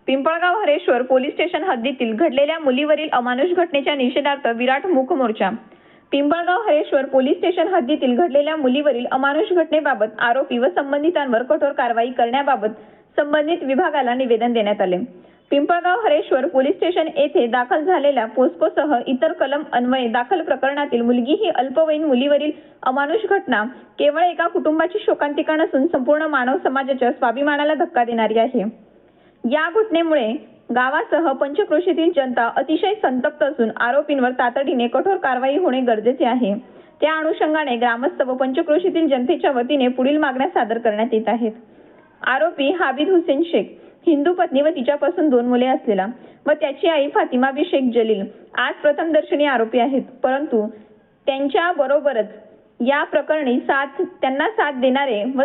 Pimpalgaon Hareshwar police station हद्दीतील घडलेल्या मुलीवरील अमानुष घटनेच्या निषेधार्थ विराट मूक मोर्चा. पिंपळगाव हरेश्वर पोलीस स्टेशन हद्दीतील घडलेल्या मुलीवरील अमानुष घटनेबाबत आरोपी व संबंधितांवर कठोर कारवाई करण्याबाबत संबंधित विभागाला निवेदन देण्यात आले. पिंपळगाव हरेश्वर पोलीस स्टेशन येथे दाखल झालेल्या पोस्कोसह इतर कलम अन्वये दाखल प्रकरणातील मुलगी ही अल्पवयीन मुलीवरील अमानुष घटना केवळ एका कुटुंबाची शोकांतिका नसून संपूर्ण मानव समाजाच्या स्वाभिमानाला धक्का देणारी आहे. या घटनेमुळे गावासह पंचक्रोशीतील जनता अतिशय संतप्त असून आरोपींवर तातडीने कठोर कारवाई होणे गरजेचे आहे. त्या अनुषंगाने ग्रामस्थ व पंचक्रोशीतील जनतेच्या वतीने पुढील मागण्या सादर करण्यात येत आहेत. आरोपी हाबिद हुसेन शेख, हिंदू पत्नी व तिच्यापासून 2 मुले असलेला व त्याची आई फातिमा बी शेख जलील आज प्रथमदर्शनी आरोपी आहेत. परंतु त्यांच्या बरोबरच या प्रकरणी त्यांना साथ देणारे व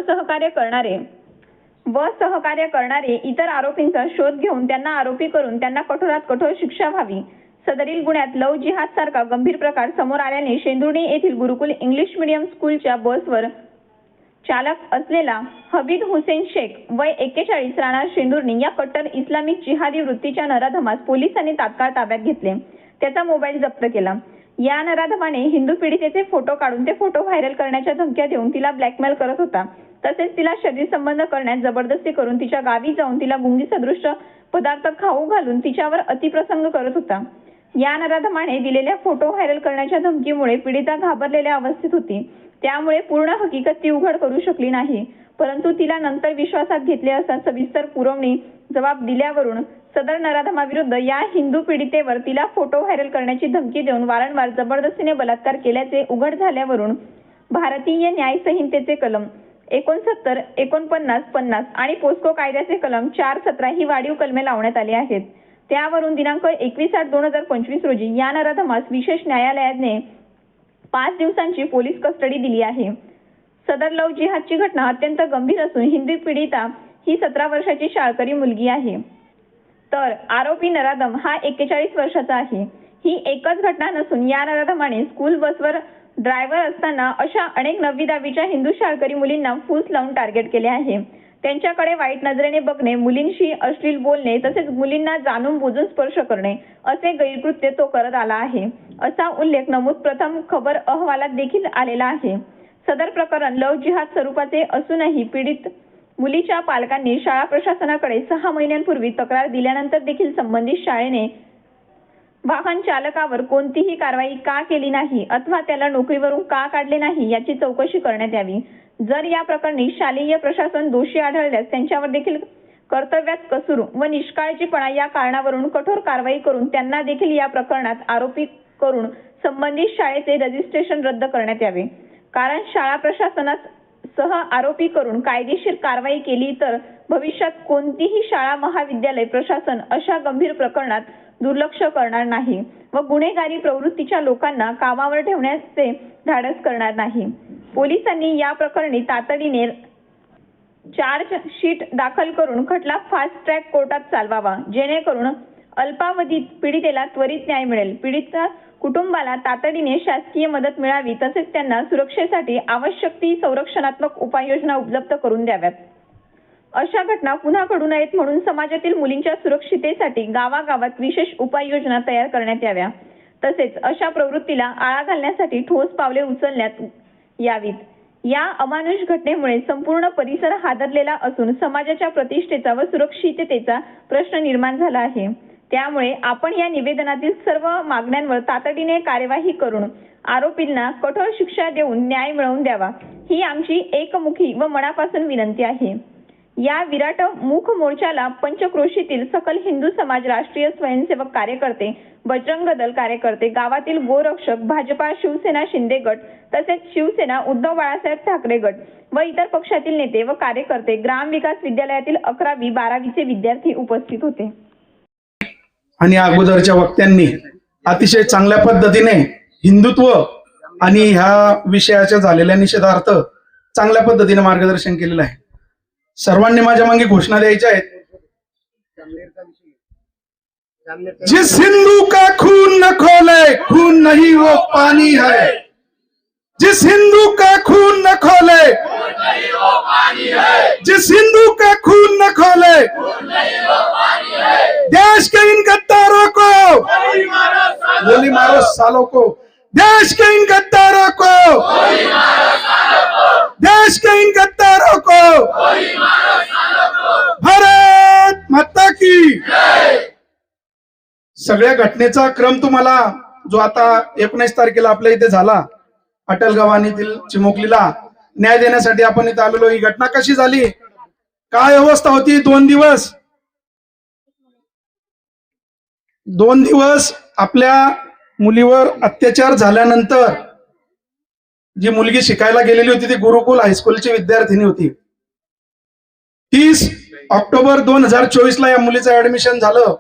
सहकार्य करणारे इतर आरोपींचा शोध घेऊन त्यांना आरोपी करून त्यांना कठोरात कठोर शिक्षा व्हावी. सदरील गुन्ह्यात लव्ह जिहाद सारखा गंभीर प्रकार समोर आल्याने शेंदुर्णी येथील गुरुकुल इंग्लिश मीडियम स्कूलच्या बसवर चालक असलेला हबीद हुसेन शेख वय 41 राहणार शेंदुर्णी या कट्टर इस्लामिक जिहादी वृत्तीच्या नराधमास पोलिसांनी तात्काळ ताब्यात घेतले. त्याचा मोबाईल जप्त केला. या नराधमाने हिंदू पीडितेचे फोटो काढून ते फोटो व्हायरल करण्याच्या धमक्या देऊन तिला ब्लॅकमेल करत होता. तसेच तिला शरीर संबंध करण्यास जबरदस्ती करून तिच्या गावी जाऊन तिला गुंगी सदृश पदार्थ खाऊ घालून तिच्यावर अतिप्रसंग करत होता. या नराधमाने दिलेल्या फोटो व्हायरल करण्याच्या धमकीमुळे पीडिता घाबरलेल्या अवस्थेत होती. त्यामुळे पूर्ण हकीकत ती उघड करू शकली नाही. परंतु तिला नंतर विश्वासात घेतले असता सविस्तर पुरवणी जबाब दिल्यावरून सदर नराधमाविरुद्ध या हिंदू पीडितेवर तिला फोटो व्हायरल करण्याची धमकी देऊन वारंवार जबरदस्तीने बलात्कार केल्याचे उघड झाल्यावरून भारतीय न्याय संहितेचे कलम 69, 49, 50 आणि पोस्को कायद्याचे कलम 417 ही वाढीव कलमे लावण्यात आली आहेत. त्यावरून दिनांक 21/8/2025 रोजी या नराधमास विशेष न्यायालयाने 5 दिवसांची पोलीस कस्टडी दिली आहे. सदर लव्ह जिहादची घटना अत्यंत गंभीर असून हिंदू पीडिता ही 17 वर्षाची शाळकरी मुलगी आहे, तर आरोपी नराधम हा 41 वर्षाचा आहे. ही एकच घटना नसून या नराधमाने स्कूल बसवर ड्रायव्हर असताना अशा अनेक 9वी-10वीच्या हिंदू शाळकरी मुलींना फूस लावून टार्गेट केले आहे. त्यांच्याकडे वाईट नजरेने बघणे, मुलींशी अश्लील बोलणे तसेच मुलींना जाणून बुजून स्पर्श करणे असे गैरकृत्य तो करत आला आहे, असा उल्लेख नमूद प्रथम खबर अहवालात देखील आलेला आहे. सदर प्रकरण लव्ह जिहाद स्वरूपाचे असूनही पीडित मुलीच्या पालकांनी शाळा प्रशासनाकडे 6 महिन्यांपूर्वी तक्रार दिल्यानंतर देखील संबंधित शाळेने वाहन चालकावर कोणतीही कारवाई का केली नाही अथवा त्याला नोकरीवरून का काढले नाही याची चौकशी करण्यात यावी. जर या प्रकरणी शालेय प्रशासन दोषी आढळल्यास त्यांच्यावर देखील कर्तव्यात कसूर व निष्काळजीपणा या कारणावरून कठोर कारवाई करून त्यांना देखील या प्रकरणात आरोपी करून संबंधित शाळेचे रजिस्ट्रेशन रद्द करण्यात यावे. कारण शाळा प्रशासनास सह आरोपी करून कायदेशीर कारवाई केली तर भविष्यात कोणतीही शाळा महाविद्यालय प्रशासन अशा गंभीर प्रकरणात दुर्लक्ष करणार नाही व गुन्हेगारी प्रवृत्तीच्या लोकांना कामावर ठेवण्याचे धाडस करणार नाही. पोलिसांनी या प्रकरणी तातडीने चार्जशीट दाखल करून खटला फास्ट ट्रॅक कोर्टात चालवावा, जेणेकरून अल्पावधीत पीडितेला त्वरित न्याय मिळेल, पीडित कुटुंबाला तातडीने शासकीय मदत मिळावी तसेच त्यांना सुरक्षेसाठी आवश्यक ती संरक्षणात्मक उपाययोजना उपलब्ध करून द्याव्यात. अशा घटना पुन्हा घडू नयेत म्हणून समाजातील मुलींच्या सुरक्षितेसाठी गावागावात विशेष उपाययोजना तयार करण्यात याव्या. तसेच अशा प्रवृत्तीला आळा घालण्यासाठी ठोस पावले उचलण्यात यावीत. या अमानुष घटनेमुळे संपूर्ण परिसर हादरलेला असून समाजाच्या प्रतिष्ठेचा व सुरक्षिततेचा प्रश्न निर्माण झाला आहे. त्यामुळे आपण या निवेदनातील सर्व मागण्यांवर तातडीने कार्यवाही करून आरोपींना कठोर शिक्षा देऊन न्याय मिळवून द्यावा, ही आमची एकमुखी व मनापासून विनंती आहे. या विराट मूक मोर्चाला पंचक्रोशीतील सकल हिंदू समाज, राष्ट्रीय स्वयंसेवक कार्यकर्ते, बजरंग दल कार्यकर्ते, गावातील गोरक्षक, भाजपा, शिवसेना शिंदे गट तसेच शिवसेना उद्धव बाळासाहेब ठाकरे गट व इतर पक्षातील नेते व कार्यकर्ते, ग्रामविकास विद्यालयातील 11वी 12वीचे विद्यार्थी उपस्थित होते. आणि अगोदरच्या वक्त्यांनी अतिशय चांगल्या पद्धतीने हिंदुत्व आणि ह्या विषयाच्या झालेल्या निषेधार्थ चांगल्या पद्धतीने मार्गदर्शन केलेलं आहे. सर्वांनी माझ्या मागे घोषणा द्यायच्या आहेत. जिस हिंदू का खून न खोले खून नहीं वो पानी है, जिस हिंदू का खून न खोले जिस हिंदू का खून न खोले देश के इन गद्दारों को गोली मारो सालों को, देश के इन गद्दारों को, देश के इन गद्दारों को, भारत माता की। सगळ्या घटनेचा क्रम तुम्हाला जो आता 19 तारखेला आपल्या इथे झाला अटल गव्हाणीतील चिमुकलीला न्याय देण्यासाठी आपण इथे आलेलो। ही घटना कशी झाली, काय अवस्था होती? 2 दिवस आपल्या मुलीवर अत्याचार झाल्यानंतर जी मुलगी शिकायला गेलेली होती ती गुरुकुल हायस्कूलची विद्यार्थिनी होती। 30 ऑक्टोबर 2024 ला या मुलीचं ऍडमिशन झालं।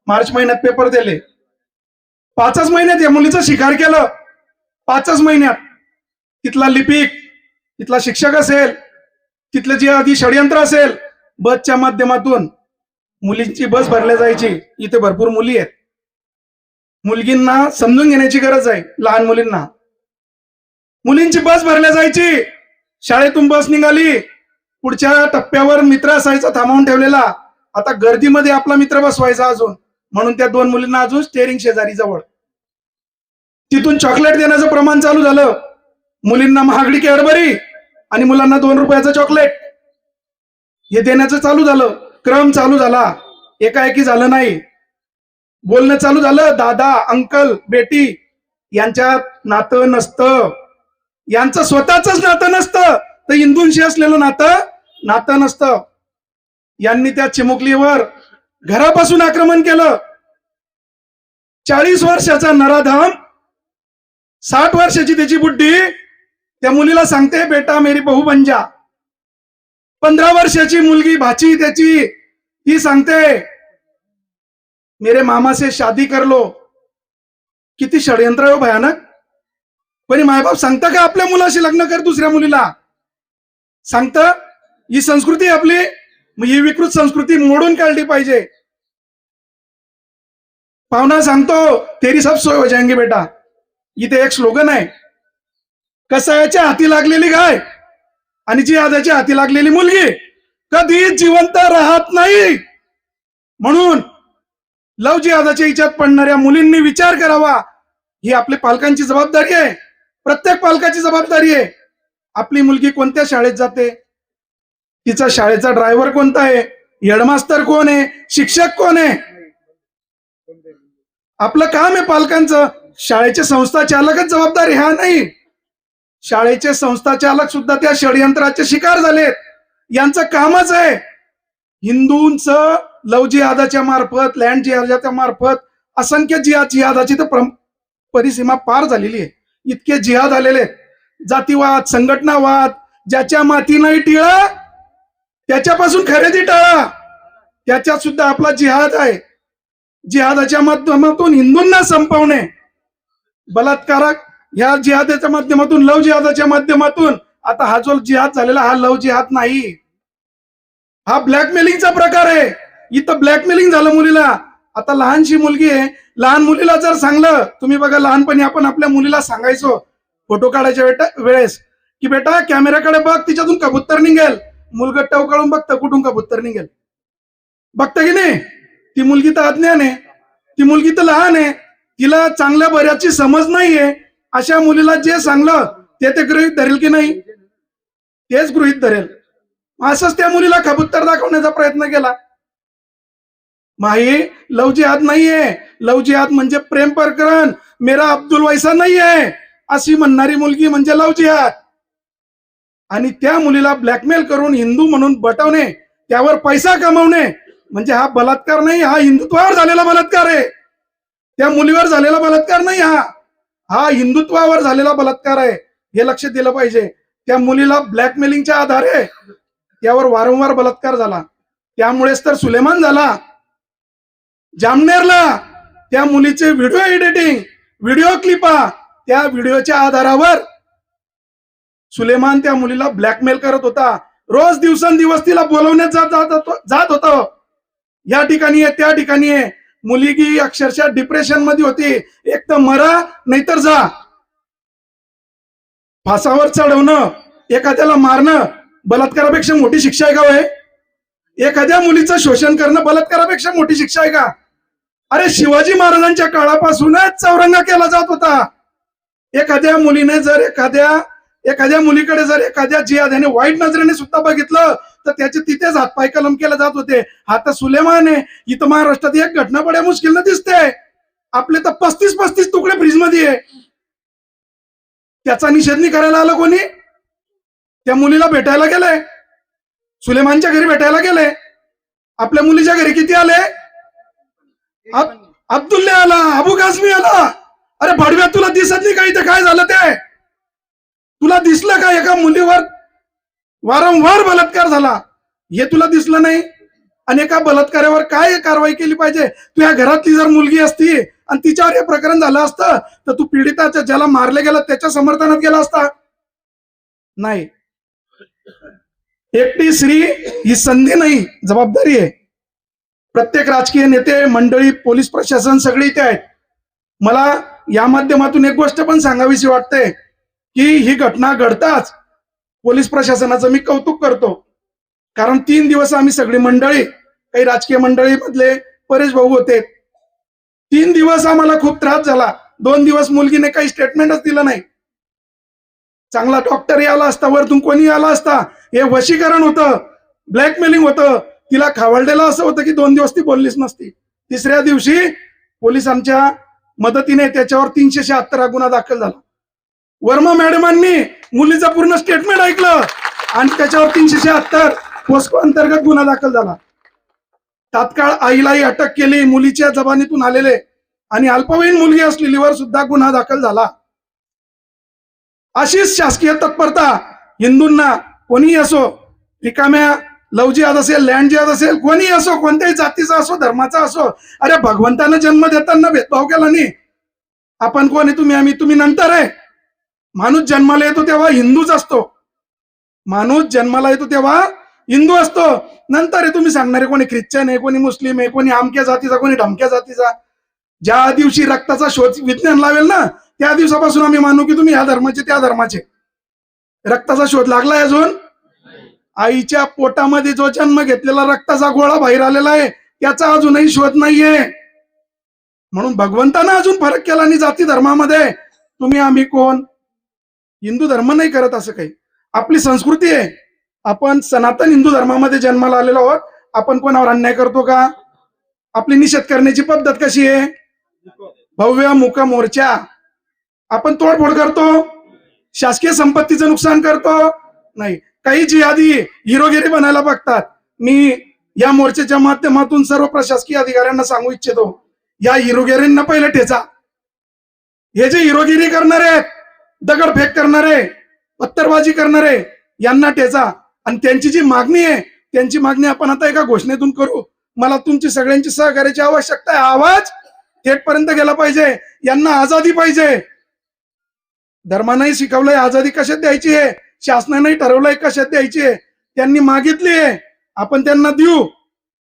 मार्च महिन्यात पेपर दिले। 5च महिन्यात या मुलीचं शिकार केलं। 5च महिन्यात तिथला लिपिक, तिथला शिक्षक असेल, तिथले जे आधी षडयंत्र असेल, बसच्या माध्यमातून मुलींची बस भरल्या जायची। इथे भरपूर मुली आहेत, मुलगींना समजून घेण्याची गरज आहे। लहान मुलींना मुलींची बस भरल्या जायची। शाळेतून बस निघाली, पुढच्या टप्प्यावर मित्र असायचा थांबवून ठेवलेला, आता गर्दीमध्ये आपला मित्र बसवायचा अजून, म्हणून त्या 2 मुलींना अजून स्टेअरिंग शेजारी जवळ। तिथून चॉकलेट देण्याचं प्रमाण चालू झालं। मुलींना महागडी कॅडबरी आणि मुलांना 2 रुपयाचं चॉकलेट हे देण्याचं चालू झालं। क्रम चालू झाला, एकाएकी झालं नाही। बोलणं चालू झालं, दादा, अंकल, बेटी यांच्यात नातं नसतं, यांचं स्वतःच नातं नसतं, तर हिंदूंशी असलेलं नातं नसतं। यांनी त्या चिमुकलीवर घरापासून आक्रमण केलं। 40 वर्षाचा नराधम, 60 वर्षाची त्याची बुड्डी त्या मुलीला सांगते बेटा मेरी बहू बन जा। 15 वर्षाची मुलगी भाची त्याची, ती सांगते मेरे मामा से शादी कर लो। किती षडयंत्र आहे भयानक। पण मायबाप सांगता का आपल्या मुलाशी लग्न कर दुसऱ्या मुलीला? सांगतं? ही संस्कृती आपली, ही विकृत संस्कृती मोडून काढली पाहिजे। पाहुणा सांगतो तेरी सब सोय हो जाएंगे बेटा। इथे एक स्लोगन आहे, कसायाच्या हाती लागलेली गाय आणि जिहादाच्या हाती लागलेली मुलगी कधी जिवंत राहत नाही। म्हणून लव जिहादाच्या हिच्यात पडणाऱ्या मुलींनी विचार करावा। ही आपल्या पालकांची जबाबदारी आहे, प्रत्येक पालकाची जबाबदारी आहे। आपली मुलगी कोणत्या शाळेत जाते, तिचा शाळेचा ड्रायव्हर कोणता आहे, हेडमास्टर कोण आहे, शिक्षक कोण आहे, आपलं काम आहे पालकांचं। शाळेचे संस्था चालकच जबाबदार ह्या नाही, शाळेचे संस्था चालक सुद्धा त्या षडयंत्राचे शिकार झालेत। यांचं कामच आहे हिंदूंचं लव जिहादाच्या मार्फत, लँड जिहादाच्या मार्फत असंख्य जिहादाची तर परिसीमा पार झालेली आहे। इतके जिहाद आलेले, जातीवाद, संघटनावाद, ज्याच्या माती नाही टिळा त्याच्यापासून खरेदी टाळा, त्याच्यात सुद्धा आपला जिहाद आहे। जिहादाच्या माध्यमातून हिंदूंना संपवणे, बलात्कारक ह्या जिहादाच्या माध्यमातून, लव जिहादाच्या माध्यमातून। आता हा जो जिहाद झालेला हा लव जिहाद नाही, हा ब्लॅकमेलिंगचा प्रकार आहे। इथं ब्लॅकमेलिंग झालं मुलीला। आता लहानशी मुलगी आहे, लहान मुलीला जर सांगलं, तुम्ही बघा लहानपणी आपण आपल्या मुलीला सांगायचो फोटो काढायच्या वेळेस की बेटा कॅमेऱ्याकडे बघ, तिच्यातून कबूतर निघेल। मुलगा टवकाळून बघतं कुठून कबूतर निघेल, बघतं की नाही? ती मुलगी तर अज्ञान आहे, ती मुलगी तर लहान आहे, तिला चांगल्या बऱ्याची समज नाहीये। अशा मुलीला जे सांगलं ते गृहीत धरेल की नाही? तेच गृहीत धरेल। असंच त्या मुलीला कबूतर दाखवण्याचा प्रयत्न केला। माही लव जिहाद नाहीये, लव जिहाद म्हणजे प्रेम प्रकरण, मेरा अब्दुल वैसा नाही आहे अशी म्हणणारी मुलगी म्हणजे लव जिहाद। आणि त्या मुलीला ब्लॅकमेल करून हिंदू म्हणून बटवणे, त्यावर पैसा कमवणे म्हणजे हा बलात्कार नाही, हा हिंदुत्वावर झालेला बलात्कार आहे। त्या मुलीवर झालेला बलात्कार नाही, हा हिंदुत्वावर झालेला बलात्कार आहे, हे लक्ष दिलं पाहिजे। त्या मुलीला ब्लॅकमेलिंगच्या आधारे त्यावर वारंवार बलात्कार झाला, त्यामुळेच तर सुलेमान झाला। जामनेरला त्या मुलीचे व्हिडिओ एडिटिंग, व्हिडिओ क्लिपा, त्या व्हिडिओच्या आधारावर सुलेमान त्या मुलीला ब्लॅकमेल करत होता। रोज दिवसेंदिवस तिला बोलवण्यात जात होतं, या ठिकाणी आहे त्या ठिकाणी आहे। मुलगी अक्षरशः डिप्रेशन मध्ये होती, एक तर मरा नाहीतर जा। फासावर चढवणं, एखाद्याला मारणं बलात्कारापेक्षा मोठी शिक्षा आहे का? एखाद्या मुलीचं शोषण करणं बलात्कारापेक्षा मोठी शिक्षा आहे का? अरे शिवाजी महाराजांच्या काळापासूनच चौरंगा केला जात होता. एखाद्या मुलीने जर एखाद्या मुलीकडे जर एखाद्या जिहाद्याने वाईट नजरेने सुद्धा बघितलं तर त्याचे तिथेच हातपाय कलम केले जात होते. हा तर सुलेमान आहे. इथं महाराष्ट्रात एक घटना बड्या मुश्किल न दिसते. आपले तर 35 तुकडे फ्रीज मध्ये आहे. त्याचा निषेध नाही करायला आलं कोणी. त्या मुलीला भेटायला गेले, सुलेमानच्या घरी भेटायला गेले. आपल्या मुलीच्या घरी किती आले? अब्दुल्ला आला, अबू काझमी आला. अरे भडव्या, तुला दिसत नाही का इथे काय झालं ते? तुला दिसलं का एका मुलीवर वारंवार बलात्कार झाला? हे तुला दिसलं नाही? आणि एका बलात्कारावर काय कारवाई केली पाहिजे? तुझ्या घरातली जर मुलगी असती आणि तिच्यावर हे प्रकरण झालं असतं तर तू पीडिताच्या, ज्याला मारले गेला त्याच्या समर्थनात गेला असता? नाही. एकटी स्त्री ही संधी नाही, जबाबदारी आहे. प्रत्येक राजकीय नेते मंडळी, पोलीस प्रशासन सगळे इथे आहेत. मला या माध्यमातून एक गोष्ट पण सांगावीशी वाटते की ही घटना घडताच पोलीस प्रशासनाचं मी कौतुक करतो. कारण 3 दिवस आम्ही सगळी मंडळी, काही राजकीय मंडळी मधले परेश भाऊ होते, 3 दिवस आम्हाला खूप त्रास झाला. 2 दिवस मुलगीने काही स्टेटमेंटच दिलं नाही. चांगला डॉक्टर आला असता, वरतून कोणी आला असता. हे वशीकरण होतं, ब्लॅकमेलिंग होतं. तिला खावळलेलं असं होतं की 2 दिवस ती बोललीच नसती. 3ऱ्या दिवशी पोलिसांच्या मदतीने त्याच्यावर 376 गुन्हा दाखल झाला. वर्मा मॅडमांनी मुलीचं पूर्ण स्टेटमेंट ऐकलं आणि त्याच्यावर 376 पोस्को अंतर्गत गुन्हा दाखल झाला. तात्काळ आईलाही अटक केली, मुलीच्या जबानीतून आलेले, आणि अल्पवयीन मुलगी असलेलीवर सुद्धा गुन्हा दाखल झाला. अशीच शासकीय तत्परता हिंदूंना, कोणीही असो, रिकाम्या लव जिहाद असेल, लँड जिहाद असेल, कोणीही असो, कोणत्याही जातीचा असो, धर्माचा असो. अरे भगवंतानं जन्म देताना भेदभाव केला नाही. आपण कोण आहे? तुम्ही, आम्ही, तुम्ही नंतर आहे. माणूस जन्माला येतो तेव्हा हिंदूच असतो. माणूस जन्माला येतो तेव्हा हिंदू असतो. नंतर आहे तुम्ही सांगणारे कोणी ख्रिश्चन आहे, कोणी मुस्लिम आहे, कोणी आमक्या जातीचा, कोणी ढमक्या जातीचा. ज्या दिवशी रक्ताचा शोध विज्ञान लावेल ना, त्या दिवसापासून आम्ही मानू की तुम्ही ह्या धर्माचे, त्या धर्माचे. रक्ताचा शोध लागलाय अजून? आईच्या पोटामध्ये जो जन्म घेतलेला रक्ताचा गोळा बाहेर आलेला आहे त्याचा अजूनही शोध नाहीये. म्हणून भगवंतानं अजून फरक केला नाही जाती धर्मामध्ये. तुम्ही, आम्ही कोण? हिंदू धर्म नाही करत असं काही. आपली संस्कृती आहे. आपण सनातन हिंदू धर्मामध्ये जन्माला आलेलो आहोत. आपण कोणावर अन्याय करतो का? आपली निषेध करण्याची पद्धत कशी आहे? भव्य मुक मोर्चा. आपण तोडफोड करतो, शासकीय संपत्तीचं नुकसान करतो? नाही. काही जिहादी हिरोगिरी बनायला बघतात. मी या मोर्चाच्या माध्यमातून सर्व प्रशासकीय अधिकाऱ्यांना सांगू इच्छितो, या हिरोगिरींना पहिले ठेचा. हे जे हिरोगिरी करणारे आहेत, दगडफेक करणारे, पत्तरबाजी करणारे, यांना ठेचा. आणि त्यांची जी मागणी आहे, त्यांची मागणी आपण आता एका घोषणेतून करू. मला तुमची सगळ्यांची सहकार्याची आवश्यकता आहे. आवाज थेटपर्यंत गेला पाहिजे. यांना आझादी पाहिजे. धर्मानंही शिकवलंय आझादी कशात द्यायची आहे, शासनानंही ठरवलंय कशात द्यायची आहे. त्यांनी मागितली आहे, आपण त्यांना देऊ.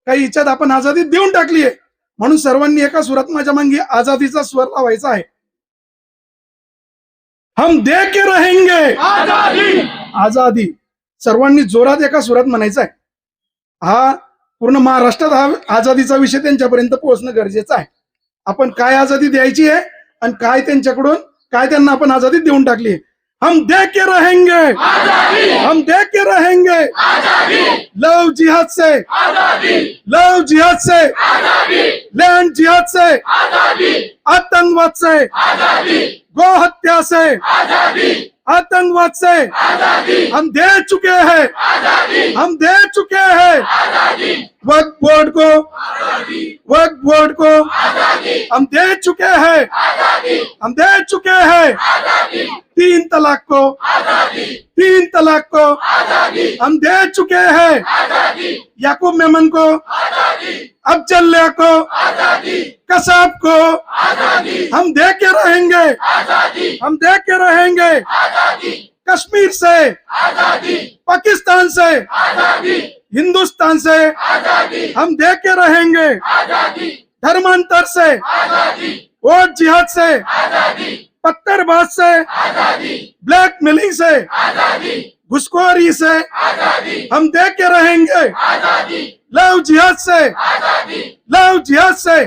काही इच्छात आपण आझादी देऊन टाकली आहे. म्हणून सर्वांनी एका सुरात माझ्या मागे आझादीचा स्वर लावायचा आहे. हम दे के रहेंगे आझादी. आझादी सर्वांनी जोरात एका सुरात म्हणायचा आहे. हा पूर्ण महाराष्ट्रात हा आझादीचा विषय त्यांच्यापर्यंत पोहोचणं गरजेचं आहे. आपण काय आझादी द्यायची आहे आणि काय त्यांच्याकडून काय त्यांना आपण आझादी देऊन टाकली आहे. हम दे के रहेंगे आजादी. हम दे के रहेंगे आजादी. लव जिहाद से आजादी. लव जिहाद से आजादी. लैंड जिहाद से आजादी. आतंकवाद से आजादी. गौ हत्या से आजादी. आतंकवाद से आजादी. हम दे चुके हैं आजादी. हम दे चुके हैं आजादी. वक्फ बोर्ड को आजादी. वक्फ बोर्ड को आजादी. हम दे चुके हैं आजादी. हम दे चुके हैं आजादी. 3 तलाक को आजादी. 3 तलाक को आजादी. हम दे चुके हैं आजादी. याकूब मेमन को आजादी. अफजल्ला को आजादी. कसाब को आजादी. हम दे के रहेंगे आजादी. हम दे के रहेंगे आजादी. कश्मीर से आजादी. पाकिस्तान से आजादी. हिंदुस्तान से आजादी. हम दे के रहेंगे आजादी. धर्मांतर से आजादी. वोट जिहाद से आजादी. पत्थरबाज से आजादी. ब्लैकमेलिंग से आजादी. घुसखोरी से हम दे के रहेंगे लव जिहाद से, लव जिहाद से।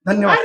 धन्यवाद।